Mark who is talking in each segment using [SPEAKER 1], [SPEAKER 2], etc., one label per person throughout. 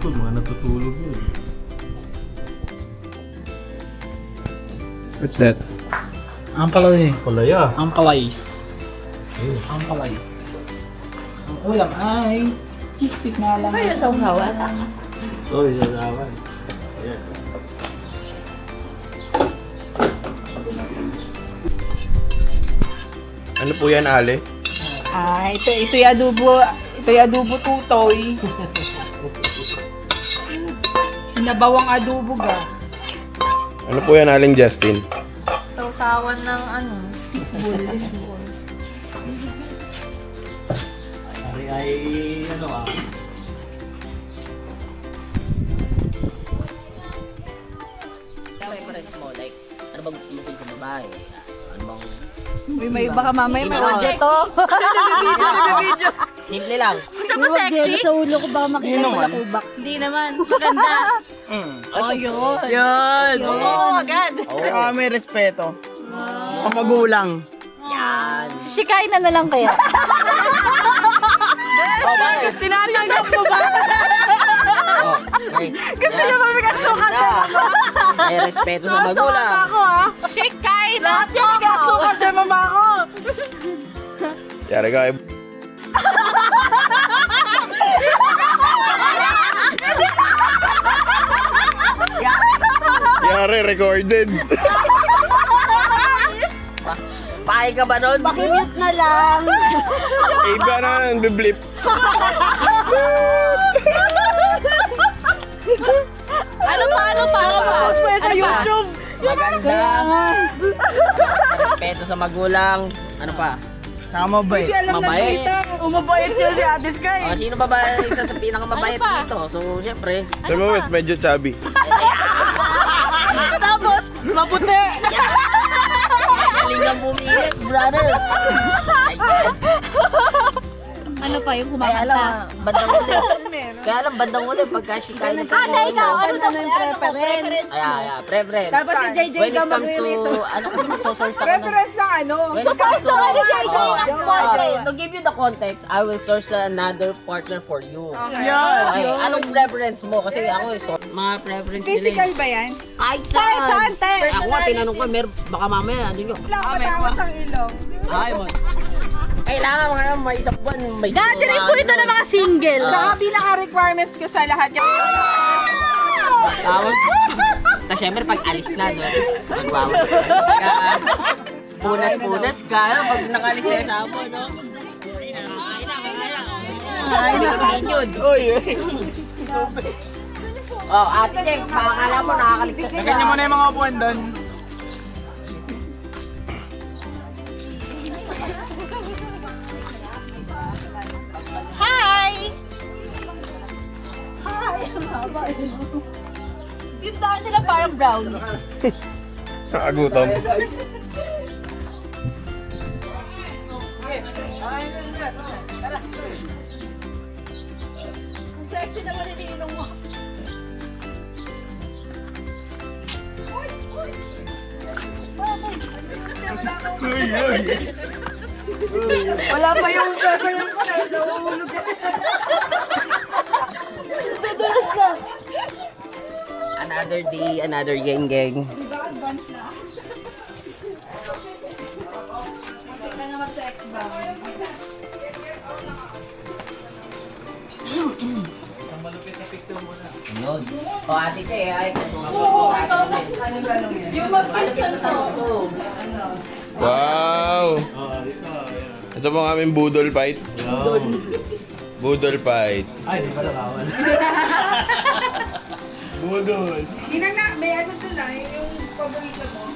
[SPEAKER 1] likod, mga natutulog yun.
[SPEAKER 2] What's that?
[SPEAKER 3] Ampalay.
[SPEAKER 1] Palaya.
[SPEAKER 3] Ampalays.
[SPEAKER 1] Eh.
[SPEAKER 3] Ampalays. Ang ulam ay cheese stick na lang.
[SPEAKER 4] Kaya sa uhawan.
[SPEAKER 1] Sorry, sasawan. Ayan.
[SPEAKER 2] Ano po yan, Ale?
[SPEAKER 4] Ay, ito yung adobo. Ito yung adobo tutoy. Sinabawang adobo ga.
[SPEAKER 2] Ano po yan, Aling Justin?
[SPEAKER 5] Tawtawan ng ano, fishball.
[SPEAKER 1] Ay, ano ah.
[SPEAKER 6] Preference mo, like, ano bang gusto mo sa babae? Ano bang...
[SPEAKER 4] Uy, may iba ka mamaya. May
[SPEAKER 6] Sino?
[SPEAKER 4] audio to.
[SPEAKER 6] Simple lang.
[SPEAKER 5] Gusto mo sexy?
[SPEAKER 4] Sa ulo ko baka makita mo na kubak.
[SPEAKER 5] Hindi naman. Maganda.
[SPEAKER 4] Oh, yun.
[SPEAKER 3] Yan!
[SPEAKER 5] Oo, agad.
[SPEAKER 6] Oo.
[SPEAKER 3] May respeto. Sa magulang.
[SPEAKER 6] Yan.
[SPEAKER 4] Sisikain na lang kaya.
[SPEAKER 3] Tinatanggap mo ba?
[SPEAKER 6] Oh, okay.
[SPEAKER 4] Gusto niya ba may kasukat?
[SPEAKER 6] May respeto sa magulang.
[SPEAKER 3] Ako ha?
[SPEAKER 5] Shake kain
[SPEAKER 3] Lahat yan nagkasukat dyan mama ko.
[SPEAKER 2] Yari ka, Yari, recorded.
[SPEAKER 6] Pahay ka ba nun?
[SPEAKER 4] Pakimute na lang.
[SPEAKER 2] Iba na, biblip.
[SPEAKER 5] Ano pa?
[SPEAKER 3] Respeto YouTube.
[SPEAKER 6] Maganda. Respeto sa magulang. Ano pa?
[SPEAKER 3] Saka mabait.
[SPEAKER 6] Mabait.
[SPEAKER 3] Umabait yun si Ate Sky.
[SPEAKER 6] Oh, sino ba isa sa pinakamabait
[SPEAKER 5] Ano pa?
[SPEAKER 6] dito? So, syempre.
[SPEAKER 2] Sabi mo, mas medyo chubby.
[SPEAKER 3] Tapos, maputi.
[SPEAKER 6] Galing kang bumili, brother. Nice.
[SPEAKER 5] Ano pa yung
[SPEAKER 6] Kaya alam,
[SPEAKER 5] kumakanta?
[SPEAKER 6] bandang uli. Kaya alam, bandang uli pagka shikain ng
[SPEAKER 5] Ikaw, ano
[SPEAKER 4] Ano yung preference?
[SPEAKER 6] Ay, preference.
[SPEAKER 4] Tapos si JJ
[SPEAKER 6] When
[SPEAKER 4] daw
[SPEAKER 6] it comes to,
[SPEAKER 4] magre-research.
[SPEAKER 6] ano kasi magsosource ako ng...
[SPEAKER 3] Preference sa ano?
[SPEAKER 6] When it comes to,
[SPEAKER 5] JJ.
[SPEAKER 6] to give you the context, I will source another partner for you.
[SPEAKER 3] Yan.
[SPEAKER 6] Okay, anong preference mo? Kasi ako mga preference
[SPEAKER 4] Physical
[SPEAKER 6] nila
[SPEAKER 4] ba yan?
[SPEAKER 6] Kahit saan.
[SPEAKER 4] te.
[SPEAKER 6] Ako nga, tinanong ko, baka mamaya, ano nyo?
[SPEAKER 3] Lang matawas ang ilong.
[SPEAKER 6] Ay, mo. Kailangan mga may isang buwan, may...
[SPEAKER 5] Dati rin po ito ng mga single.
[SPEAKER 3] Tsaka pinaka-requirements ko sa lahat yan.
[SPEAKER 6] Tapos, syempre pag alis na doon, magwawag ka, punas ka, pag nakalis na yung sabo, no? Kain na. Oh, ate Jeng, pakakala mo nakakaligtas ka.
[SPEAKER 3] Ganyan mo na yung mga upuan doon.
[SPEAKER 5] Hi!
[SPEAKER 4] Yung daan nila parang brownies.
[SPEAKER 2] Nakagutom.
[SPEAKER 4] Ang sexy naman yung ilong mo.
[SPEAKER 3] Wala pa yung preference ko na. Nahulog kasi. Dudulas na.
[SPEAKER 6] Another day, another geng. Yun. O ate Che, ay kasusunod natin.
[SPEAKER 4] Yung mag-pinsan ko.
[SPEAKER 2] Wow! Ito po ang aming budol fight. Budol fight.
[SPEAKER 1] Ay, di pala kawan. Budol.
[SPEAKER 3] May ano doon na, yung paborito mo.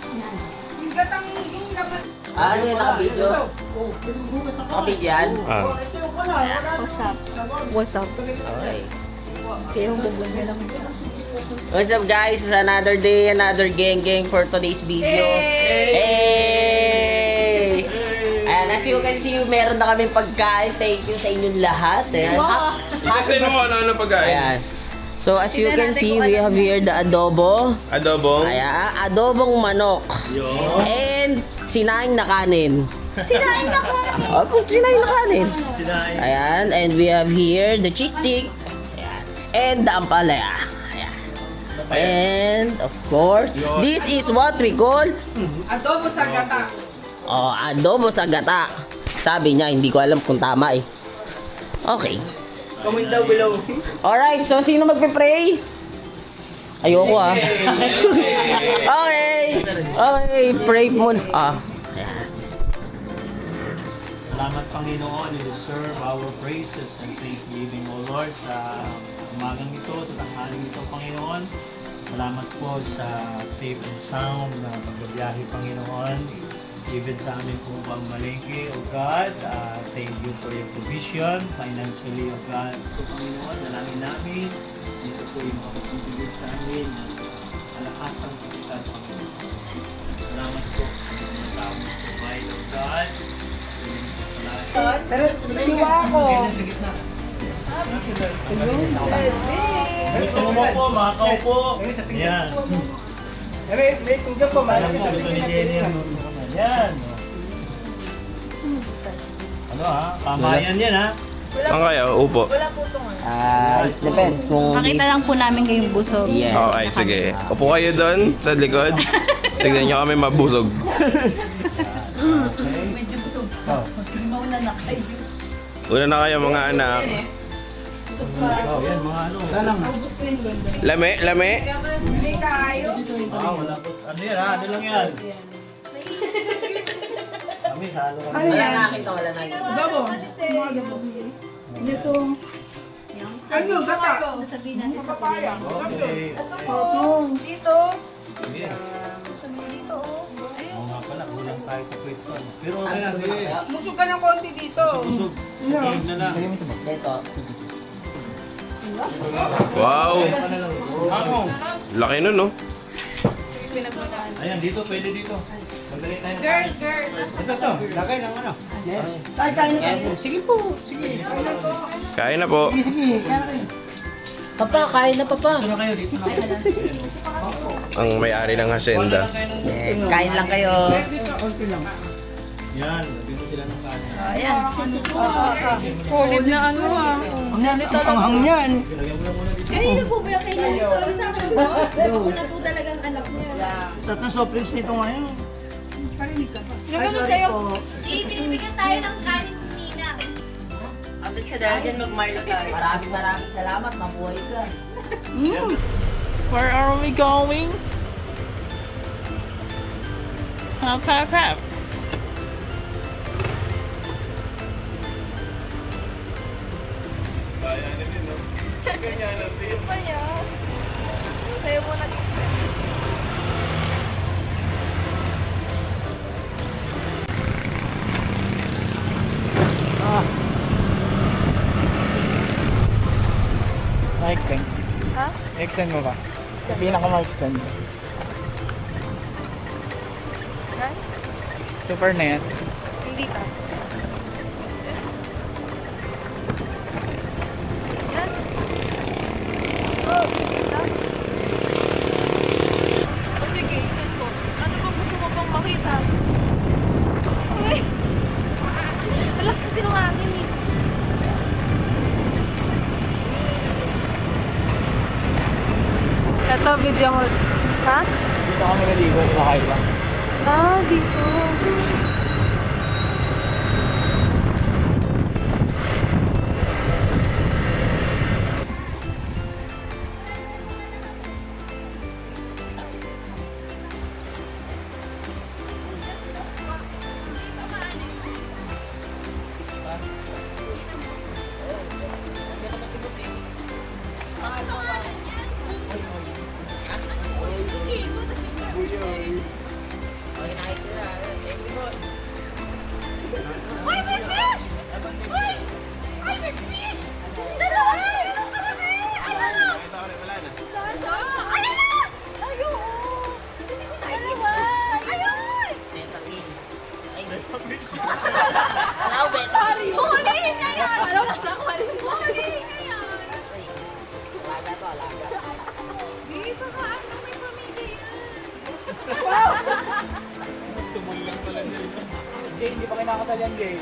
[SPEAKER 3] Yung gatang yung laman.
[SPEAKER 6] Ano yun, naka-video? Naka-video yan?
[SPEAKER 2] Ah.
[SPEAKER 4] What's up?
[SPEAKER 6] Okay.
[SPEAKER 4] Kaya yung bubon nila.
[SPEAKER 6] What's up guys? It's another day, another gang for today's video. Hey! Ayan, as you can see, meron na kaming pagkain. Thank you sa inyong lahat. Ayan.
[SPEAKER 2] Kasi mo ano pagkain?
[SPEAKER 6] Ayan. So as you can see, we have here the adobo.
[SPEAKER 2] Adobong.
[SPEAKER 6] Ayan, adobong manok. And sinaing na kanin.
[SPEAKER 5] Sinain na ko.
[SPEAKER 6] Sinaing na kanin. Ayan, and we have here the cheese stick. Ayan. and the ampalaya. Ayan. And of course, this is what we call
[SPEAKER 3] Adobo sa gata.
[SPEAKER 6] adobo sa gata. Sabi niya, hindi ko alam kung tama eh. Okay.
[SPEAKER 1] Comment down below.
[SPEAKER 6] Alright, so sino magpe-pray? Ayoko ah. Okay. Okay, pray muna. Ayan.
[SPEAKER 1] Salamat Panginoon, you deserve our praises and thanksgiving, O Lord, sa umagang ito, sa tanghaling ito, Panginoon. Salamat po sa safe and sound na pagbabiyahe, Panginoon. Even sa amin po pangmalengke, O God, thank you for your provision, financially, O God. Ito, Panginoon, dalangin namin. Ito po yung makapagpibigay sa amin ng kalakasang kapitan, Panginoon. Salamat po sa mga taong provide, O God.
[SPEAKER 3] Pero siwa ko.
[SPEAKER 1] Gusto mo po, makaw po. Yan.
[SPEAKER 7] May kuga po,
[SPEAKER 1] Alam mo, gusto ni Jenny yan. Yan. Ano ha? Pamayan yan ha?
[SPEAKER 2] Saan kayo? Upo.
[SPEAKER 6] It depends kung...
[SPEAKER 5] Makita lang po namin kayong busog.
[SPEAKER 6] Yes.
[SPEAKER 2] Okay, sige. Upo kayo doon sa likod. Tignan nyo kami mabusog.
[SPEAKER 5] Medyo busog pa. Mauna na kayo.
[SPEAKER 2] Una na kayo mga anak.
[SPEAKER 1] Oh, yan mga ano.
[SPEAKER 5] Ubus ko yung ganda.
[SPEAKER 2] Lame, lame.
[SPEAKER 3] Hindi kayo.
[SPEAKER 1] Wala po. Ano yan ha? Ano lang yan? Kami, halo kami.
[SPEAKER 3] Ano yan?
[SPEAKER 6] nakita, wala nakita.
[SPEAKER 3] Adobo. Ito. Ano, gata?
[SPEAKER 5] Sabihin natin sa
[SPEAKER 3] Papaya.
[SPEAKER 1] Okay.
[SPEAKER 5] Dito.
[SPEAKER 1] Sige.
[SPEAKER 5] Sabihin dito.
[SPEAKER 1] Oo nga pala, kulang tayo sa kwento. Pero okay lang, sige.
[SPEAKER 3] Busog ka ng konti dito.
[SPEAKER 1] Busog. Okay na lang.
[SPEAKER 6] Ito.
[SPEAKER 2] Wow.
[SPEAKER 1] Ako.
[SPEAKER 2] Laki nun, no?
[SPEAKER 5] Pinagmadaan.
[SPEAKER 1] Ayan, dito, pwede dito. Magdali tayo.
[SPEAKER 5] Girl.
[SPEAKER 7] Ito, lagay ng ano. Ay, kain na kayo. Sige po, sige.
[SPEAKER 2] Kain na po.
[SPEAKER 7] Sige, kain na kayo.
[SPEAKER 6] Papa, kain na papa.
[SPEAKER 1] Dito na kayo, dito na kayo.
[SPEAKER 2] Ang may-ari ng hacienda.
[SPEAKER 6] Yes, kain lang kayo.
[SPEAKER 1] Yan, dito sila ng kanin.
[SPEAKER 5] Ayan. Kulit na ano ha.
[SPEAKER 7] Ang hanghang yan.
[SPEAKER 1] Lagyan mo na muna dito.
[SPEAKER 5] Kanina po ba kayo nag-story sa akin po? Ako na po talagang anak niya.
[SPEAKER 7] Sarap ng soft drinks nito ngayon.
[SPEAKER 5] Nagano kayo? Ibinibigyan tayo ng kanin ni Nina.
[SPEAKER 6] Atin siya dahil dyan mag-Marlo tayo. Maraming salamat, mabuhay ka.
[SPEAKER 4] Where are we going? Hap, hap, hap.
[SPEAKER 5] Kayo muna.
[SPEAKER 7] Ma-extend.
[SPEAKER 5] Ha?
[SPEAKER 7] Extend mo ba? Sabihin ako ma-extend.
[SPEAKER 5] Yan?
[SPEAKER 7] Super net.
[SPEAKER 5] Hindi ka. Yan. Oh, yan. O sige, send ko. Ano ba gusto mo pang makita? Ay! Alas kasi nung akin eh. Ito, video mo. Ha?
[SPEAKER 7] Dito kami naligo, nakain lang.
[SPEAKER 5] Ah, dito. Uy, may fish! Uy! Ay, may fish! Dalawa! Ayun na kami! Ayun na! Saan? Ayun na! Ayun! Dalawa! Ayun! Huhulihin niya yan! Alam mo sa huhulihin niya yan! Di ba ka ano? May pamilya yan!
[SPEAKER 7] Jay, hindi pa kinakasal yan, Jay.